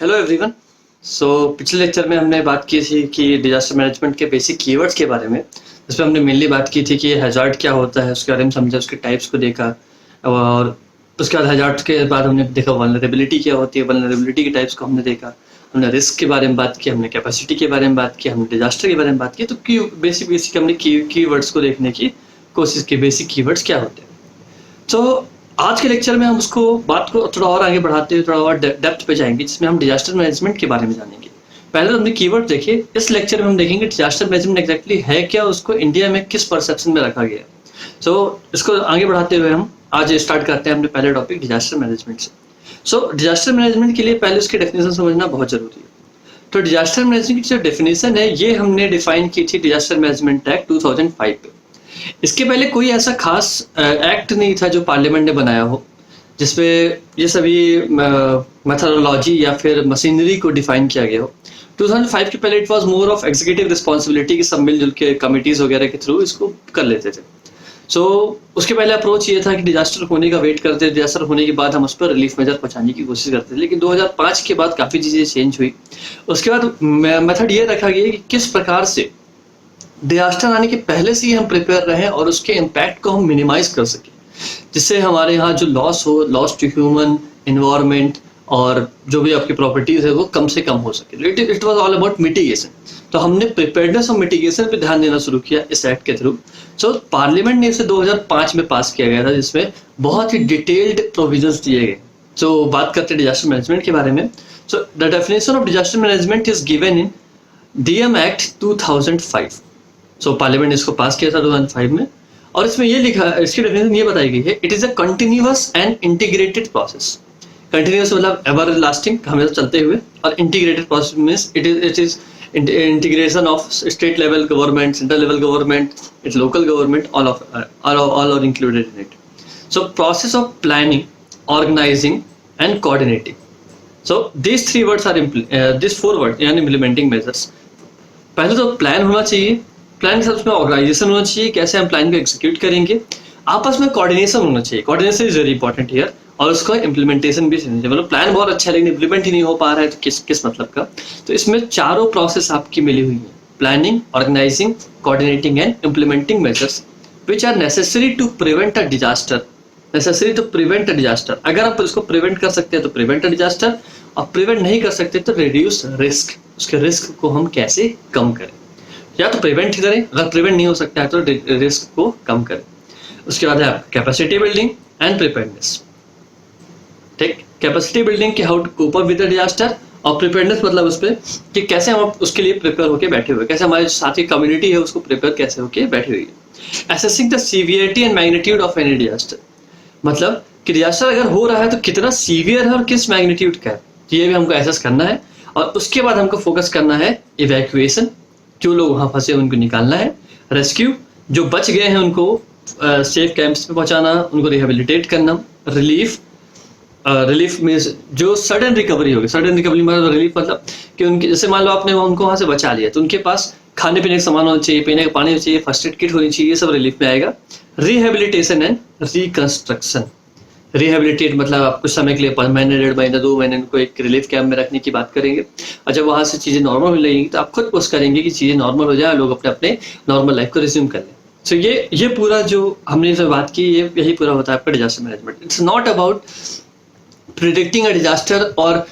Hello everyone. पिछले lecture में हमने बात की थी कि डिजास्टर मैनेजमेंट के बेसिक कीवर्ड्स के बारे में, जिसमें हमने मेनली बात की थी कि हैजार्ड क्या होता है, उसके बारे में समझा, उसके टाइप्स को देखा। और उसके बाद हैजार्ड के बाद हमने देखा वल्नरेबिलिटी क्या होती है, वल्नरेबिलिटी के टाइप्स को हमने देखा। हमने रिस्क के बारे में बात की, हमने कैपेसिटी के बारे में बात की, हमने डिजास्टर के बारे में बात की। तो बेसिक हमने कीवर्ड्स को देखने की कोशिश की, बेसिक कीवर्ड्स क्या होते हैं। तो आज के लेक्चर में हम उसको बात को थोड़ा और आगे बढ़ाते हुए थोड़ा और डेप्थ पे जाएंगे, जिसमें हम डिजास्टर मैनेजमेंट के बारे में जानेंगे। पहले तो हमने कीवर्ड देखे, इस लेक्चर में हम देखेंगे डिजास्टर मैनेजमेंट एग्जैक्टली है क्या, उसको इंडिया में किस परसेप्शन में रखा गया है। इसको आगे बढ़ाते हुए हम आज स्टार्ट करते हैं अपने पहले टॉपिक डिजास्टर मैनेजमेंट से। डिजास्टर मैनेजमेंट के लिए पहले उसकी डेफिनेशन समझना बहुत जरूरी है। तो डिजास्टर मैनेजमेंट की जो डेफिनेशन है ये हमने डिफाइन की थी डिजास्टर मैनेजमेंट एक्ट 2005 पे। इसके पहले कोई ऐसा खास एक्ट नहीं था जो पार्लियामेंट ने बनाया हो जिसपे ये सभी मेथोडोलॉजी या फिर मशीनरी को डिफाइन किया गया हो। 2005 के पहले it was more of executive responsibility की सब मिलजुल के कमिटीज वगैरह के थ्रू इसको कर लेते थे। उसके पहले अप्रोच ये था कि डिजास्टर होने का वेट करते, डिजास्टर होने के बाद हम उस पर रिलीफ मेजर पहुंचाने की कोशिश करते थे। लेकिन 2005 के बाद काफ़ी चीज़ें चेंज हुई। उसके बाद मेथड ये रखा गया कि किस प्रकार से डिजास्टर आने के पहले से ही हम प्रिपेयर रहें और उसके इम्पैक्ट को हम मिनिमाइज कर सकें, जिससे हमारे यहाँ जो लॉस टू ह्यूमन एनवायरनमेंट और जो भी आपकी प्रॉपर्टीज है वो कम से कम हो सके। It was all about mitigation. तो हमने प्रिपेयर्डनेस और मिटिगेशन पे ध्यान देना शुरू किया इस एक्ट के थ्रू। पार्लियामेंट ने इसे 2005 में पास किया गया था, जिसमें बहुत ही डिटेल्ड प्रोविजंस दिए गए। बात करते हैं डिजास्टर मैनेजमेंट के बारे में। The definition of disaster management is given in DM act 2005। Parliament ने इसको पास किया था 2005 में, और इसमें ये लिखा, इसकी डेफिनेशन ये बताई गई है, it is a continuous and integrated process. Continuous मतलब एवर लास्टिंग, हमेशा चलते हुए, और integrated process means it is integration of state level government, central level government, it's local government, all are included in it. Process of planning, organizing and coordinating. These three words are these four words यानी implementing measures. पहले तो plan होना चाहिए, plan के साथ उसमें organisation होना चाहिए, कैसे हम प्लान को एग्जीक्यूट करेंगे। आपस में कोऑर्डिनेशन होना चाहिए, coordination is very important here, और उसका इम्प्लीमेंटेशन भी चाहिए। मतलब प्लान बहुत अच्छा है लेकिन इम्प्लीमेंट ही नहीं हो पा रहा है तो किस मतलब का। तो इसमें चारों प्रोसेस आपकी मिली हुई है, planning, organising, coordinating and implementing measures which are necessary to prevent a disaster. Necessary to prevent a disaster, अगर आप इसको प्रिवेंट कर सकते हैं तो प्रिवेंट अ डिजास्टर, और प्रिवेंट नहीं कर सकते तो रिड्यूस रिस्क, उसके रिस्क को हम कैसे कम करें। या तो प्रिवेंट ही करें, अगर प्रिवेंट नहीं हो सकता है तो रिस्क को कम करें। उसके बाद है कैपेसिटी बिल्डिंग एंड प्रिपेयर्डनेस। ठीक, कैपेसिटी बिल्डिंग की how to cope up with the disaster, और प्रिपेयर्डनेस मतलब उस पर कि कैसे हम उसके लिए प्रिपेयर होकर बैठे हुए, कैसे हमारे साथी कम्युनिटी है उसको प्रिपेयर कैसे होकर बैठी हुई है। Assessing the severity and magnitude of any disaster, मतलब कि डिजास्टर अगर हो रहा है तो कितना सीवियर है और किस मैग्नीट्यूड का है, ये भी हमको एसेस करना है। और उसके बाद हमको फोकस करना है इवैक्यूएशन, जो लोग वहां फंसे उनको निकालना है, रेस्क्यू, जो बच गए हैं उनको सेफ कैंप्स पे पहुंचाना, उनको रिहेबिलिटेट करना, रिलीफ मीन्स जो सडन रिकवरी होगी। सडन रिकवरी मतलब रिलीफ मतलब कि उनकी, जैसे मान लो आपने उनको वहां से बचा लिया तो उनके पास खाने पीने का सामान होना चाहिए, पीने का पानी होना चाहिए, फर्स्ट एड किट होनी चाहिए, ये सब रिलीफ में आएगा। रिहेबिलिटेशन एंड रिकंस्ट्रक्शन, रिहेबिलिटेट मतलब आप कुछ समय के लिए 5 महीने, 1.5 महीने, 2 महीने उनको एक रिलीफ कैंप में रखने की बात करेंगे। और जब वहां से चीजें नॉर्मल हो लगेंगी तो आप खुद कोशिश करेंगे कि चीजें नॉर्मल हो जाए, लोग अपने अपने नॉर्मल लाइफ को रिज्यूम कर लें। ये पूरा जो हमने इसमें बात की, यही पूरा होता है आपका disaster management. It's not about predicting a disaster और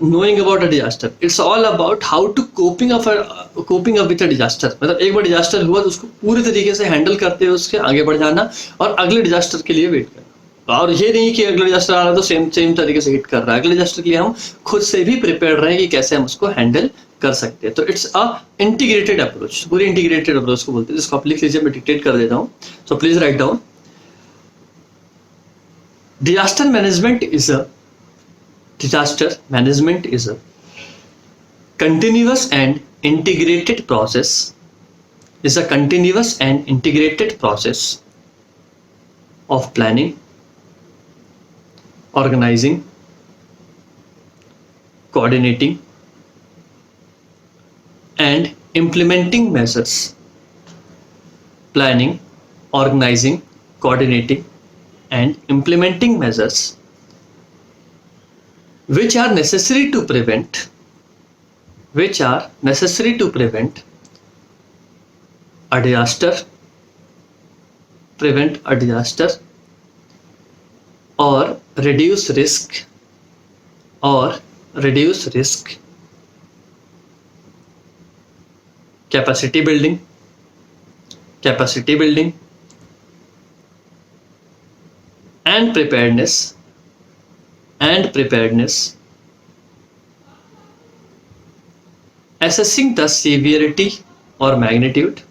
knowing about a disaster, it's all about how to coping up with a disaster। मतलब एक बार डिजास्टर हुआ तो उसको पूरी तरीके से हैंडल करते हुए उसके आगे बढ़ जाना और अगले डिजास्टर के लिए वेट करना। और ये नहीं कि अगले डिजास्टर आ रहा है तो सेम तरीके से हिट कर रहा है, अगले डिजास्टर के लिए हम खुद से भी प्रिपेयर रहें कि कैसे हम उसको हैंडल कर सकते हैं। तो इट्स अ इंटीग्रेटेड अप्रोच, पूरी इंटीग्रेटेड अप्रोच को बोलते हैं, जिसको आप लिख लीजिए, मैं डिक्टेट कर देता हूँ। So please write down, disaster management is a continuous and integrated process, is a continuous and integrated process of planning, organizing, coordinating and implementing measures. Planning, organizing, coordinating and implementing measures which are necessary to prevent a disaster, or reduce risk, capacity building, and preparedness, assessing the severity or magnitude,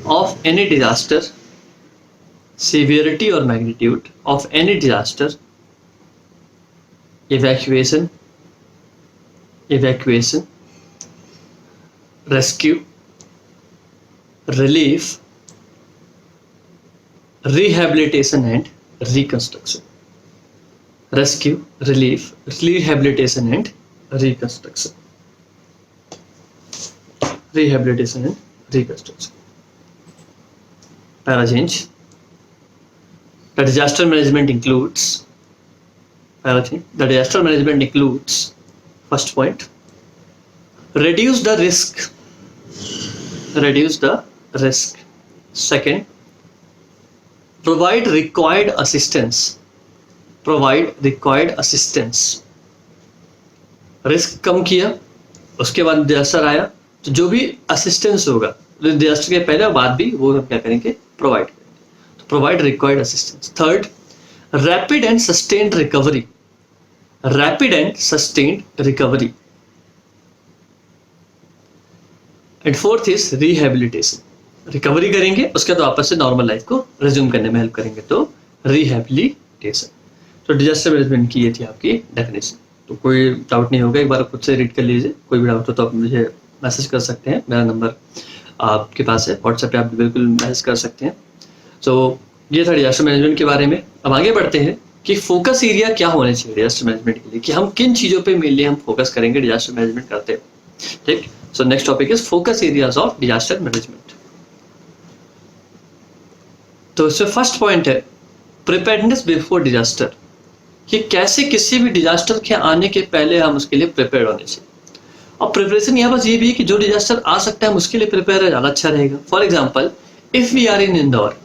of any disaster, evacuation, rescue, relief, rehabilitation and reconstruction. Rescue, relief, rehabilitation and reconstruction. Para change. The disaster management includes, first point, reduce the risk. Second, provide required assistance. Risk कम किया, उसके बाद disaster आया, तो जो भी assistance होगा disaster के पहले और बाद भी, वो हम क्या करेंगे, प्रोवाइड करेंगे. तो provide required assistance. Third, rapid and sustained recovery. And fourth is rehabilitation. Recovery करेंगे, उसके बाद वापस से नॉर्मल लाइफ को रिज्यूम करने में हेल्प करेंगे, तो रिहेबिलिटेशन. तो डिजास्टर मैनेजमेंट की ये थी आपकी डेफिनेशन. तो कोई डाउट नहीं होगा, एक बार खुद से रीड कर लीजिए. कोई भी डाउट हो तो आप मुझे मैसेज कर सकते हैं, मेरा नंबर आपके पास है, व्हाट्सएप पे आप बिल्कुल मैसेज कर सकते हैं. तो ये था डिजास्टर मैनेजमेंट के बारे में. अब आगे बढ़ते हैं कि फोकस एरिया क्या होने चाहिए डिजास्टर मैनेजमेंट के लिए, कि हम किन चीज़ों पे मेनली हम फोकस करेंगे डिजास्टर मैनेजमेंट करते हैं. ठीक. So next topic is focus areas of disaster management. तो इसमें फर्स्ट पॉइंट है प्रिपेयर्डनेस बिफोर डिजास्टर, कि कैसे किसी भी डिजास्टर के आने के पहले हम उसके लिए प्रिपेयर होने चाहिए. और प्रिपरेशन यहाँ पर ये भी है कि जो डिजास्टर आ सकता है हम उसके लिए प्रिपेयर है, ज़्यादा अच्छा रहेगा. For example, if we are in Indore,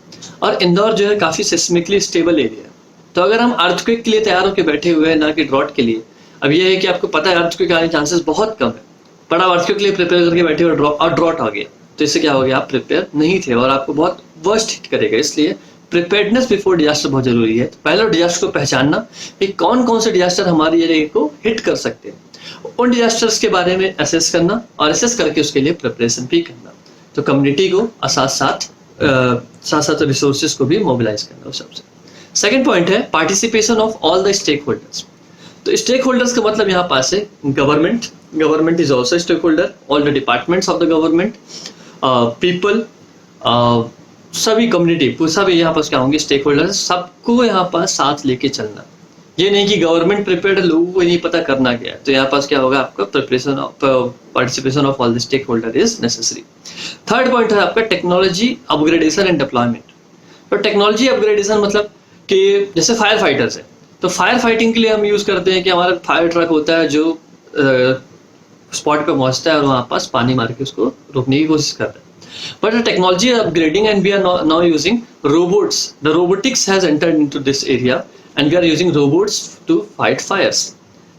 और इंदौर जो है काफ़ी सिस्मिकली स्टेबल एरिया है, तो अगर हम अर्थक्वेक के लिए तैयार होकर बैठे हुए हैं, ना कि ड्रॉट के लिए. अब ये है कि आपको पता है अर्थक्वेक आने के चांसेस बहुत कम है, पर आप अर्थक्वेक के लिए प्रिपेयर करके बैठे हुए और ड्रॉट आ गया, तो इससे क्या हो गया, आप प्रिपेयर नहीं थे और आपको बहुत वर्स्ट हिट करेगा. इसलिए प्रिपेयर्डनेस बिफोर डिजास्टर बहुत जरूरी है. पहले डिजास्टर को पहचानना कि कौन कौन से डिजास्टर हमारी एरिया को हिट कर सकते हैं, उन डिजास्टर्स के बारे में असेस करना, और असेस करके उसके लिए प्रिपरेशन भी करना. तो कम्युनिटी को साथ साथ रिसोर्सेज को भी मोबिलाइज करना उस सबसे. सेकेंड पॉइंट है participation of all the stakeholders. तो स्टेक होल्डर्स का मतलब यहाँ पास है government is also stakeholder, all the departments of the government, people, सभी कम्युनिटी, सभी यहाँ पास क्या होंगे, स्टेक होल्डर्स. सबको यहाँ पास साथ लेके चलना. ये नहीं कि गवर्नमेंट प्रिपेयर्ड, लोगों को नहीं पता करना क्या है. तो यहाँ पास क्या होगा, आपका preparation of participation of all the stakeholder is necessary. Third point है आपका टेक्नोलॉजी अपग्रेडेशन एंड डिप्लॉयमेंट. तो टेक्नोलॉजी अपग्रेडेशन मतलब कि जैसे फायर फाइटर्स है, तो फायर फाइटिंग के लिए हम यूज करते हैं कि हमारा फायर ट्रक होता है जो स्पॉट पे पहुंचता है और वहाँ पास पानी मार के उसको रोकने की कोशिश करता है. But the technology is upgrading and we are now using robots. The robotics has entered into this area and we are using robots to fight fires.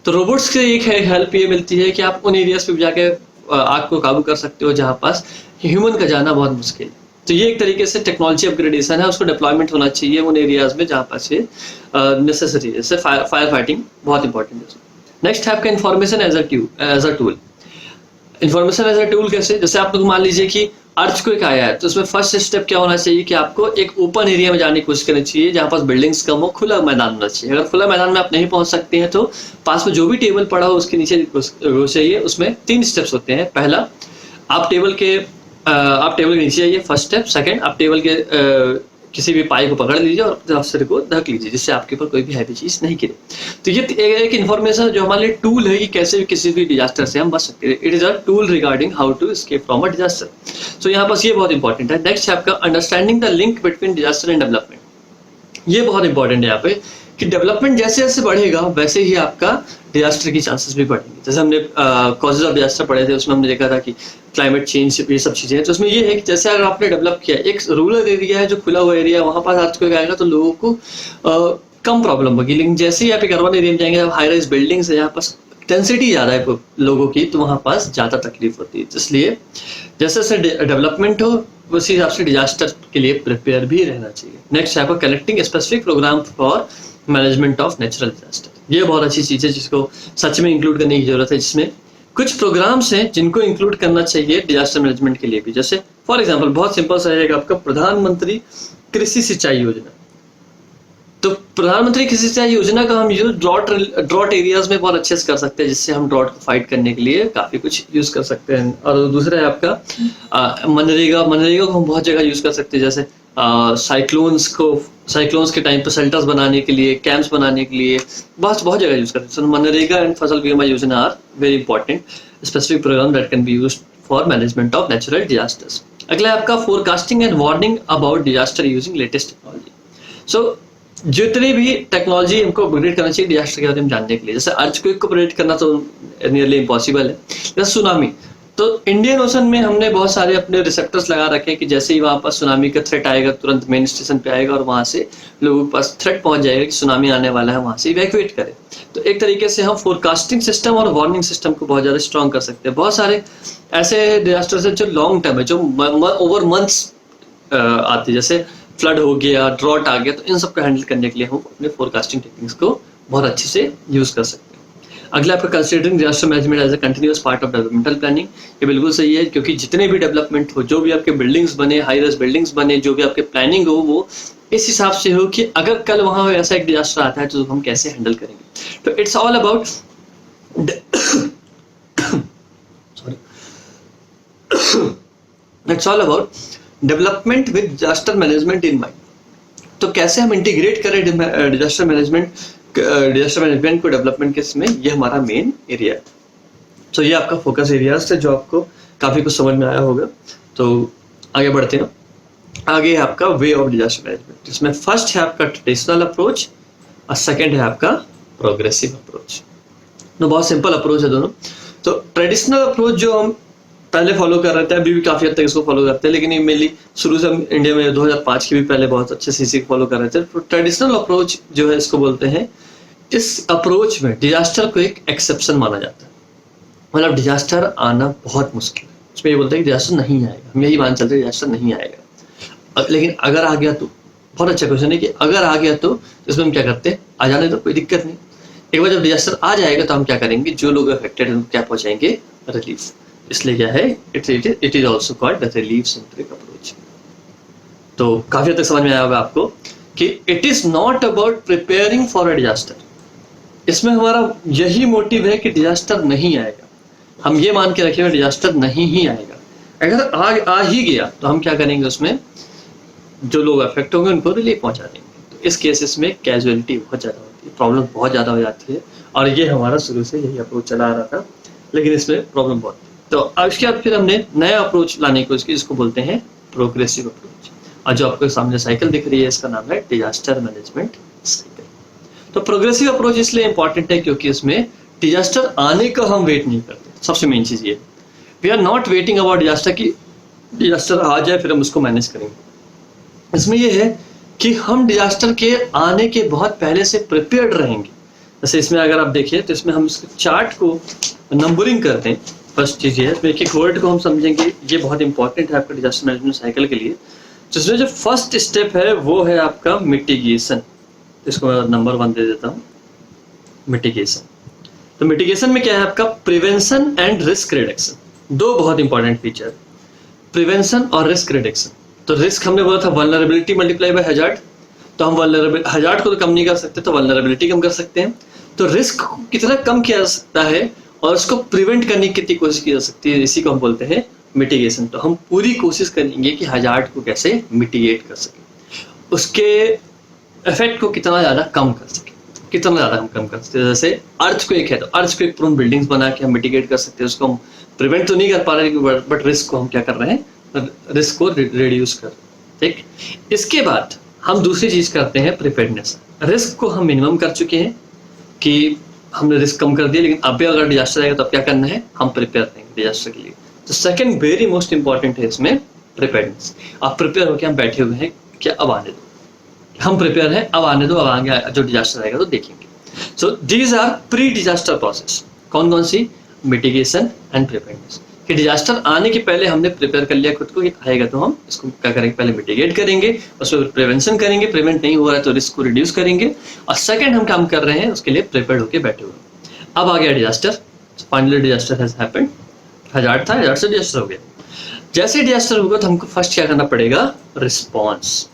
तो robots से एक हेल्प ये मिलती है कि आप उन एरियाज पे जाके आग को काबू कर सकते हो जहाँ पास ह्यूमन का जाना बहुत मुश्किल है. तो ये एक तरीके से टेक्नोलॉजी अपग्रेडेशन है, उसको डिप्लॉयमेंट होना चाहिए उन एरियाज में जहाँ पास ये नेसेसरी है. जैसे फायर फाइटिंग बहुत इंपॉर्टेंट है. नेक्स्ट है आपका information as a tool. Information as a tool कैसे, जैसे आप लोग मान लीजिए कि अर्थक्वेक आया है, तो उसमें फर्स्ट स्टेप क्या होना चाहिए कि आपको एक ओपन एरिया में जाने की कोशिश करनी चाहिए जहाँ पास बिल्डिंग्स कम हो, खुला मैदान होना चाहिए. अगर खुला मैदान में आप नहीं पहुंच सकते हैं तो पास में जो भी टेबल पड़ा हो उसके नीचे चाहिए. उसमें 3 स्टेप्स होते हैं. पहला, आप टेबल के नीचे जाइए, फर्स्ट स्टेप. सेकंड, आप टेबल के किसी भी पाई को पकड़ लीजिए और डिजास्टर को ढक लीजिए जिससे आपके ऊपर कोई भी हैवी चीज नहीं गिरे। तो ये एक इन्फॉर्मेशन जो हमारे लिए टूल है कि कैसे भी किसी भी डिजास्टर से हम बच सकते हैं। It is a tool regarding how to escape from a disaster. So यहाँ पास ये बहुत इंपॉर्टेंट है। नेक्स्ट है आपका understanding the link between disaster and development. ये बहुत इंपॉर्टेंट है यहाँ पे कि डेवलपमेंट जैसे जैसे बढ़ेगा वैसे ही आपका डिजास्टर की चांसेस भी बढ़ेंगे। जैसे हमने कॉजेज ऑफ डिजास्टर पढ़े थे, उसमें हमने देखा था कि क्लाइमेट चेंज ये सब चीजें हैं। तो उसमें ये है कि जैसे अगर आपने डेवलप किया, एक रूरल एरिया है जो खुला हुआ एरिया है, वहां पास अर्थक्वेक आएगा तो लोगों को कम प्रॉब्लम होगी। लेकिन जैसे ही आप एक अर्बन एरिया में जाएंगे, हाई राइज बिल्डिंग्स है, यहाँ पास डेंसिटी ज्यादा है लोगों की, तो वहां पास ज्यादा तकलीफ होती है। इसलिए जैसे जैसे डेवलपमेंट हो उसी हिसाब से डिजास्टर के लिए प्रिपेयर भी रहना चाहिए। नेक्स्ट है collecting specific programme for management of natural disaster. ये बहुत अच्छी चीज है जिसको सच में इंक्लूड करने की जरूरत है, जिसमें कुछ प्रोग्राम्स हैं जिनको इंक्लूड करना चाहिए डिजास्टर मैनेजमेंट के लिए भी। जैसे फॉर एग्जांपल बहुत सिंपल सा रहेगा आपका प्रधानमंत्री कृषि सिंचाई योजना। तो प्रधानमंत्री कृषि सिंचाई योजना का हम यूज ड्रॉट एरियाज में बहुत अच्छे से कर सकते हैं, जिससे हम ड्रॉट को फाइट करने के लिए काफी कुछ यूज कर सकते हैं। और दूसरा है आपका मनरेगा को हम बहुत जगह यूज कर सकते हैं, जैसे साइक्लोन्स के टाइम पे शेल्टर्स बनाने के लिए, कैंप्स बनाने के लिए बहुत जगह यूज करते हैं। MNREGA and Fasal Bima Yojana are very important specific program that can be used for management of natural disasters. अगला है आपका forecasting and warning about disaster using latest technology. So जितनी भी टेक्नोलॉजी हमको अपग्रेड करना चाहिए डिजास्टर के बारे में जानने के लिए। जैसे अर्थक्वेक को प्रेडिक्ट करना तो नियरली इम्पॉसिबल है। जैसे सुनामी, तो इंडियन ओशन में हमने बहुत सारे अपने रिसेप्टर्स लगा रखे हैं कि जैसे ही वहां पर सुनामी का थ्रेट आएगा तुरंत मेन स्टेशन पे आएगा और वहां से लोगों के पास थ्रेट पहुंच जाएगा कि सुनामी आने वाला है, वहां से इवैक्यूएट करें। तो एक तरीके से हम फोरकास्टिंग सिस्टम और वार्निंग सिस्टम को बहुत ज्यादा स्ट्रॉन्ग कर सकते हैं। बहुत सारे ऐसे डिजास्टर्स हैं जो लॉन्ग टर्म है, जो ओवर मंथ्स आते हैं, जैसे फ्लड हो गया, ड्रॉट आ गया, तो इन सब को हैंडल करने के लिए हम अपने फोरकास्टिंग टेक्निक्स को बहुत अच्छे से यूज कर सकते हैं। अगला आपका considering disaster management as a continuous part of developmental planning. ये बिल्कुल सही है, क्योंकि जितने भी डेवलपमेंट हो, जो भी आपके बिल्डिंग्स बने, हाई राइज बिल्डिंग्स बने, जो भी आपके प्लानिंग हो, वो इस हिसाब से हो कि अगर कल वहां ऐसा एक डिजास्टर आता है तो हम कैसे हैंडल करेंगे। तो it's all about development with disaster management in mind. तो कैसे हम इंटीग्रेट करें डिजास्टर मैनेजमेंट को डेवलपमेंट के इसमें, ये हमारा मेन एरिया है। तो ये आपका फोकस एरियाज थे जो आपको काफी कुछ समझ में आया होगा। तो आगे बढ़ते हैं। आगे है आपका वे ऑफ डिजास्टर मैनेजमेंट, जिसमें फर्स्ट है आपका ट्रेडिशनल अप्रोच और सेकंड है आपका प्रोग्रेसिव अप्रोच। तो बहुत सिंपल अप्रोच है दोनों। तो ट्रेडिशनल अप्रोच जो हम पहले फॉलो कर रहे थे, अभी भी काफी हद तक इसको फॉलो करते हैं, लेकिन ये मेनली शुरू से हम इंडिया में 2005 की भी पहले बहुत अच्छे से इसी फॉलो कर रहे थे। तो ट्रेडिशनल अप्रोच जो है इसको बोलते हैं, इस अप्रोच में डिजास्टर को एक एक्सेप्शन माना जाता है। मतलब डिजास्टर आना बहुत मुश्किल है, उसमें ये बोलते हैं कि डिजास्टर नहीं आएगा, हम यही मान चलते हैं डिजास्टर नहीं आएगा। लेकिन अगर आ गया तो, बहुत अच्छा क्वेश्चन है कि अगर आ गया तो इसमें हम क्या करते हैं, आ जाने तो कोई दिक्कत नहीं। एक बार जब डिजास्टर आ जाएगा तो हम क्या करेंगे, जो लोग अफेक्टेड हैं क्या पहुंचाएंगे, रिलीफ। इसलिए क्या है, it is also called the relief centric approach. तो काफी हद तक समझ में आया होगा आपको कि it is not about preparing for a disaster. इसमें हमारा यही मोटिव है कि डिजास्टर नहीं आएगा, हम ये मान के रखेंगे डिजास्टर नहीं ही आएगा। अगर आ ही गया तो हम क्या करेंगे, उसमें जो लोग अफेक्ट होंगे उनको रिलीफ पहुंचा देंगे। तो इस केसेस में कैजुअलिटी बहुत ज्यादा होती है, प्रॉब्लम बहुत ज्यादा हो जाती है, और ये हमारा शुरू से यही अप्रोच चला आ रहा था, लेकिन इसमें प्रॉब्लम बहुत थी। तो अब इसके बाद फिर हमने नया अप्रोच लाने की कोशिश की, इसको बोलते हैं प्रोग्रेसिव अप्रोच। और जो आपको सामने साइकिल दिख रही है, इसका नाम है डिजास्टर मैनेजमेंट साइकिल। तो प्रोग्रेसिव अप्रोच इसलिए इंपॉर्टेंट है क्योंकि इसमें डिजास्टर आने का हम वेट नहीं करते। सबसे मेन चीज ये, we are not waiting about disaster की डिजास्टर आ जाए फिर हम उसको मैनेज करेंगे। इसमें यह है कि हम डिजास्टर के आने के बहुत पहले से प्रिपेयर्ड रहेंगे। जैसे इसमें अगर आप देखिए तो इसमें हम चार्ट को नंबरिंग करते हैं। फर्स्ट चीज ये है, एक एक वर्ड को हम समझेंगे, ये बहुत इंपॉर्टेंट है आपका डिजास्टर मैनेजमेंट साइकिल के लिए। जिसमें जो फर्स्ट स्टेप है वो है आपका मिटिगेशन। इसको मैं नंबर 1 दे देता हूँ, मिटिगेशन। तो मिटिगेशन में क्या है आपका, प्रिवेंशन एंड रिस्क रिडक्शन। दो बहुत इंपॉर्टेंट फीचर, प्रिवेंशन और रिस्क रिडक्शन। तो रिस्क हमने बोला था वल्नरेबिलिटी मल्टीप्लाई बाय हजार्ड, तो हम हजार्ड को तो कम नहीं कर सकते, तो वल्नरेबिलिटी कम कर सकते हैं। तो रिस्क कितना कम किया जा सकता है और उसको प्रिवेंट करने की कितनी कोशिश की जा सकती है, इसी को हम बोलते हैं मिटिगेशन। तो हम पूरी कोशिश करेंगे कि हजार्ड को कैसे मिटिगेट कर सके। उसके इफेक्ट को कितना ज़्यादा कम कर सके, कितना ज़्यादा हम कम कर सकते हैं। जैसे अर्थक्वेक है तो अर्थक्वेक प्रोन बिल्डिंग्स बना के हम मिटिगेट कर सकते हैं, उसको हम प्रिवेंट तो नहीं कर पा रहे बट रिस्क को हम क्या कर रहे हैं, रिस्क को रिड्यूस कर रहे हैं। ठीक, इसके बाद हम दूसरी चीज़ करते हैं प्रिपेयर्डनेस। रिस्क को हम मिनिमम कर चुके हैं कि हमने रिस्क कम कर दिया, लेकिन अब भी अगर डिजास्टर आएगा तो अब क्या करना है, हम प्रिपेयर रहेंगे डिजास्टर के लिए। तो सेकंड वेरी मोस्ट इंपॉर्टेंट है इसमें प्रिपेयर्डनेस। आप प्रिपेयर होकर हम बैठे हुए हैं, क्या अब आने दो, हम प्रिपेयर हैं, अब आने दो, अब आगे जो डिजास्टर आएगा तो देखेंगे। So these are pre disaster process. कौन कौन सी, मिटिगेशन एंड प्रिपेयर्डनेस। कि डिजास्टर आने के पहले हमने प्रिपेयर कर लिया खुद को कि आएगा तो हम इसको क्या करेंगे, पहले मिटिगेट करेंगे, उसमें प्रिवेंशन करेंगे, प्रिवेंट नहीं हुआ है तो रिस्क को रिड्यूस करेंगे, और सेकंड हम काम कर रहे हैं उसके लिए प्रिपेयर्ड होकर बैठे हुए। अब आ गया disaster, finally disaster has happened. Hazard था, हजार्ड से डिजास्टर हो गया। जैसे डिजास्टर होगा तो हमको फर्स्ट क्या करना पड़ेगा, रिस्पॉन्स।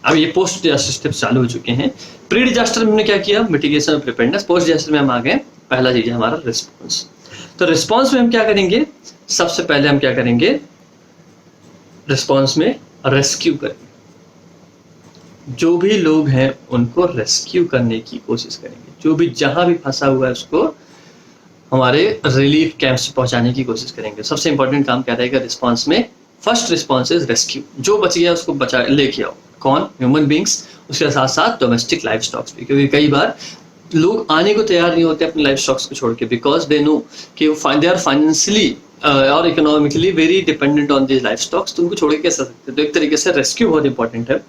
अब ये पोस्ट डिजास्टर स्टेप्स चालू हो चुके हैं। प्री डिजास्टर में हमने क्या किया, मिटिगेशन और प्रिपेयर्डनेस। पोस्ट डिजास्टर में हम आ गए, पहला चीज है हमारा रिस्पॉन्स। तो रिस्पॉन्स में हम क्या करेंगे, सबसे पहले हम क्या करेंगे, रिस्पॉन्स में रेस्क्यू करेंगे। जो भी लोग हैं उनको रेस्क्यू करने की कोशिश करेंगे, जो भी जहां भी फंसा हुआ है उसको हमारे रिलीफ कैंप्स पहुंचाने की कोशिश करेंगे। सबसे इंपॉर्टेंट काम क्या रहेगा रिस्पॉन्स में, फर्स्ट रिस्पॉन्स इज रेस्क्यू। जो बच गया उसको बचा लेके आओ। कौन, ह्यूमन बींग्स, उसके साथ साथ डोमेस्टिक लाइफ स्टॉक्स भी, क्योंकि कई बार लोग आने को तैयार नहीं होते अपने लाइफ स्टॉक्स को छोड़ के, बिकॉज दे नो कि दे आर फाइनेंशियली और economically very dependent on this life stocks, तो उनको छोड़ के कैसे सकते। तो एक तरीके से रेस्क्यू बहुत इंपॉर्टेंट है।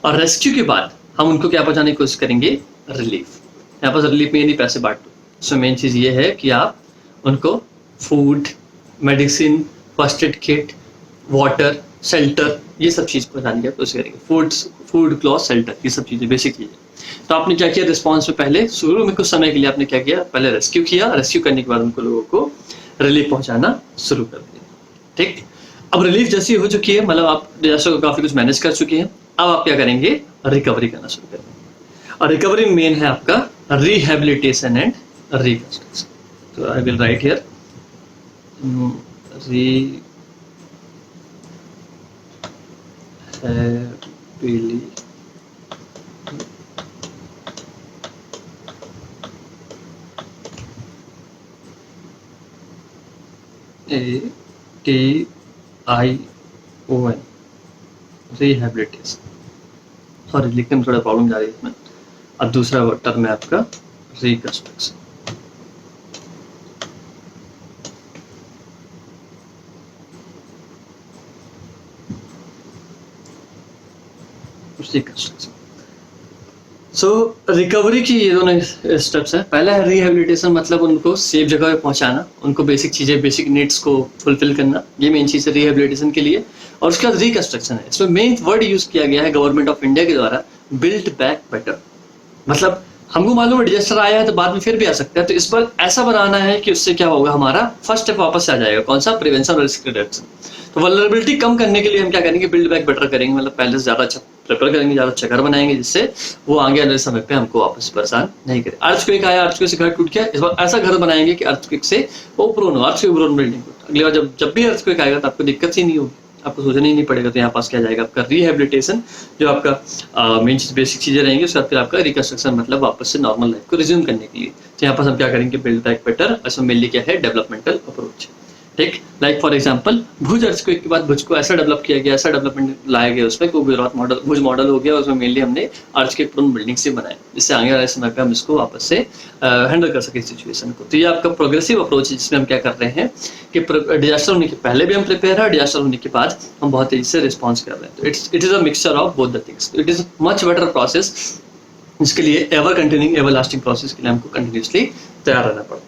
और रेस्क्यू के बाद हम उनको क्या पहुंचाने की कोशिश करेंगे, रिलीफ। यहाँ पर रिलीफ में नहीं पैसे बांट दो। सो मेन चीज़ ये है कि आप उनको food, medicine, first aid kit, water, shelter, ये सब चीज़ पहुंचाने की कोशिश करेंगे। फूड, क्लॉथ, शेल्टर, ये सब चीज़ें बेसिक चीज़ें। तो आपने क्या किया, रिस्पॉन्स में पहले शुरू में कुछ समय के लिए आपने क्या किया, पहले रेस्क्यू किया। रेस्क्यू करने के बाद उनको लोगों को रिलीफ पहुंचाना शुरू कर दिया। ठीक, अब रिलीफ जैसी हो चुकी है, मतलब आप डिजास्टर को काफी कुछ मैनेज कर चुके हैं, अब आप क्या करेंगे, रिकवरी करना शुरू करेंगे। और रिकवरी मेन है आपका रिहेबिलिटेशन एंड रिकंस्ट्रक्शन। तो I will write here ATION, rehabilitation. Sorry, लिखने में थोड़ा प्रॉब्लम जा रही है इसमें। अब दूसरा टर्म है आपका रिकंस्ट्रक्शन। रिकंस्ट्रक्शन। सो रिकवरी की ये दोनों स्टेप्स हैं। पहला है रिहेबिलिटेशन, मतलब उनको सेफ जगह पे पहुंचाना, उनको बेसिक चीज़ें, बेसिक नीड्स को फुलफिल करना, ये मेन चीज़ है रिहेबिलिटेशन के लिए। और उसके बाद रिकंस्ट्रक्शन है। इसमें मेन वर्ड यूज किया गया है गवर्नमेंट ऑफ इंडिया के द्वारा, बिल्ड बैक बेटर। मतलब हमको मालूम है डिजास्टर आया है तो बाद में फिर भी आ सकता है, तो इस बार ऐसा बनाना है कि उससे क्या होगा, हमारा फर्स्ट स्टेप वापस से आ जाएगा। कौन सा, प्रिवेंशन और रिस्क रिडक्शन। तो वल्नरेबिलिटी कम करने के लिए हम क्या करेंगे, बिल्ड बैक बेटर करेंगे, मतलब पहले से ज़्यादा अच्छा प्रिपेयर करेंगे, ज़्यादा अच्छा घर बनाएंगे, जिससे वो आगे आने समय पे हमको वापस परेशान नहीं करे। अर्थक्वेक आया, अर्थक्वेक से घर टूट गया, इस बार ऐसा घर बनाएंगे कि अर्थक्वेक से वो प्रोन हो, अर्थक्वेक प्रोन बिल्डिंग हो। अगली बार जब भी अर्थक्वेक आएगा तो आपको दिक्कत ही नहीं होगी, आपको सोचना ही नहीं पड़ेगा। तो यहाँ पास क्या जाएगा आपका रिहेबिलिटेशन, जो आपका मेन चीज बेसिक चीजें रहेंगी। उसके बाद फिर आपका रिकंस्ट्रक्शन, मतलब वापस से नॉर्मल लाइफ को रिज्यूम करने के लिए। तो यहाँ पास हम क्या करेंगे, बिल्ड बैक बेटर। इसमें मेनली क्या है, डेवलपमेंटल अप्रोच। ठीक, like for example Bhuj earthquake के बाद भुज को ऐसा डेवलप किया गया, ऐसा डेवलपमेंट लाया गया उसमें, को गुजरात मॉडल, भुज मॉडल हो गया। उसमें मेनली हमने अर्थक्वेक प्रोन बिल्डिंग से बनाए, जिससे आगे वाले समय पे हम इसको वापस से हैंडल कर सके सिचुएशन को। तो ये आपका प्रोग्रेसिव अप्रोच है, जिसमें हम क्या कर रहे हैं कि डिजास्टर होने के पहले भी हम प्रिपेयर है, डिजास्टर होने के बाद हम बहुत तेजी से रिस्पॉन्स कर रहे हैं। तो it is a mixture of both the things. It is much better process, इसके लिए ever continuing, ever lasting process के लिए हमको कंटिन्यूसली तैयार रहना पड़ता है।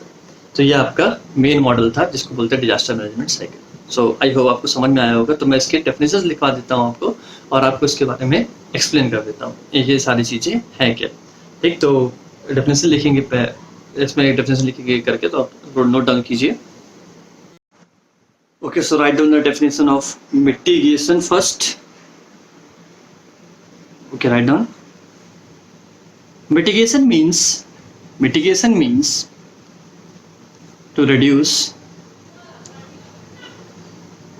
तो ये आपका मेन मॉडल था, जिसको बोलते हैं disaster management cycle. So I hope आपको समझ में आया होगा। तो मैं इसके डेफिनेशंस लिखवा देता हूँ आपको, और आपको इसके बारे में एक्सप्लेन कर देता हूँ ये सारी चीज़ें हैं क्या। ठीक, तो डेफिनेशन लिखेंगे, इसमें डेफिनेशन लिखेंगे करके, तो आप नोट डाउन कीजिए। Okay, so write down the definition of mitigation first. Okay, write down. Mitigation means to reduce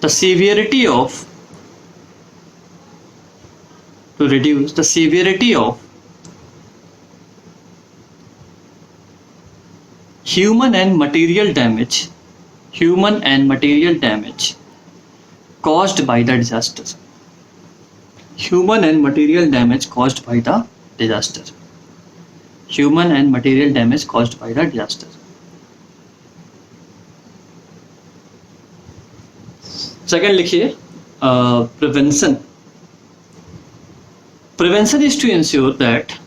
the severity of to reduce the severity of human and material damage caused by the disaster. Human and material damage caused by the disaster. Human and material damage caused by the disaster. Second लिखिए prevention. Prevention is to ensure that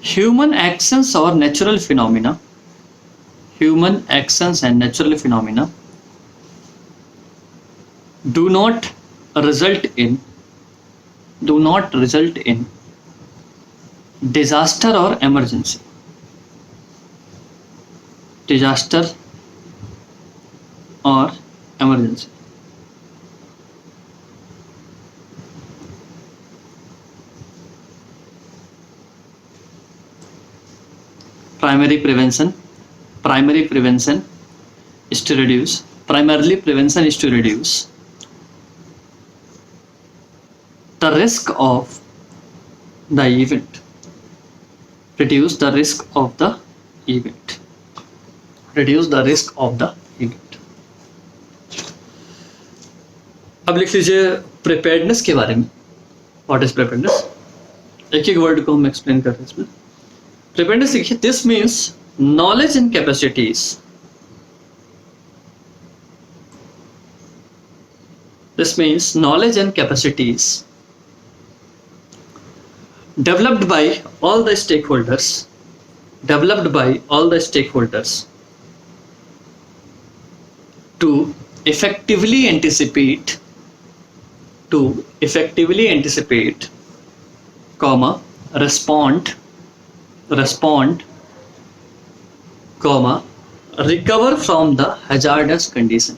human actions or natural phenomena do not result in disaster or emergency. Disaster or emergency. Primarily prevention is to reduce the risk of the event. Reduce the risk of the event. अब लिख लीजिए preparedness के बारे में. What is preparedness? एक एक word को हम एक्सप्लेन कर रहे हैं इसमें. प्रिपेयर्डनेस लिखिए, this means knowledge and capacities. This means knowledge and capacities developed by all the stakeholders to effectively anticipate, respond, recover from the hazardous condition.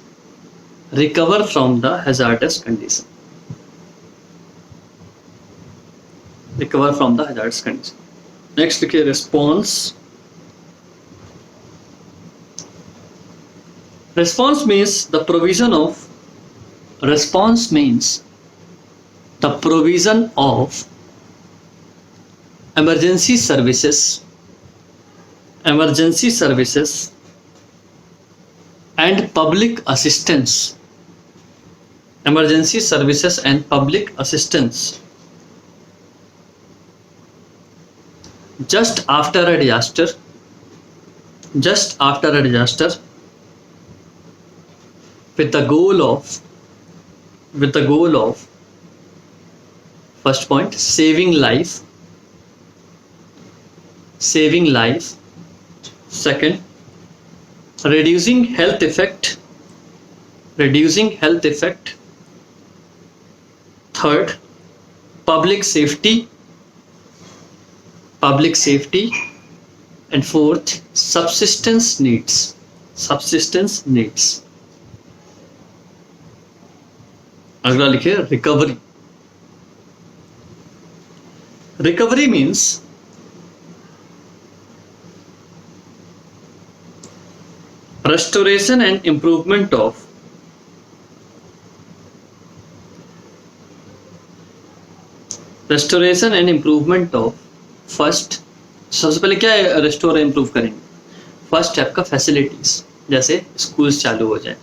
Next लिखिए response. Response means the provision of emergency services and public assistance. Just after a disaster, with the goal of first point, saving life. Second, reducing health effect. Third, public safety. And fourth, subsistence needs. अगला लिखिए recovery means restoration and improvement of first. सबसे पहले क्या है restore improve करेंगे? First है आपका facilities, जैसे स्कूल्स चालू हो जाए,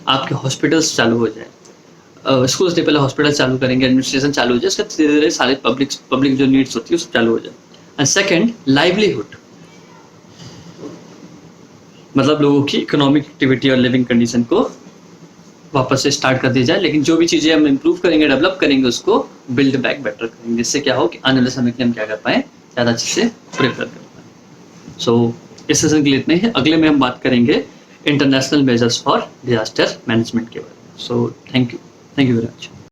आपके हॉस्पिटल्स चालू हो जाए. स्कूल्स नहीं, पहले हॉस्पिटल चालू करेंगे, एडमिनिस्ट्रेशन चालू हो जाए, उसका धीरे धीरे सारे पब्लिक जो नीड्स होती है सब चालू हो जाए. एंड सेकेंड, लाइवलीहुड, मतलब लोगों की इकोनॉमिक एक्टिविटी और लिविंग कंडीशन को वापस से स्टार्ट कर दी जाए. लेकिन जो भी चीज़ें हम इम्प्रूव करेंगे, डेवलप करेंगे, उसको बिल्ड बैक बेटर करेंगे, जिससे क्या हो कि आने वाले समय के लिए हम क्या कर पाएँ, ज़्यादा अच्छे से प्रिपेयर कर पाएँ. सो इस सेशन के लिए इतने ही. अगले में हम बात करेंगे international measures for disaster management के बारे में. So thank you very much.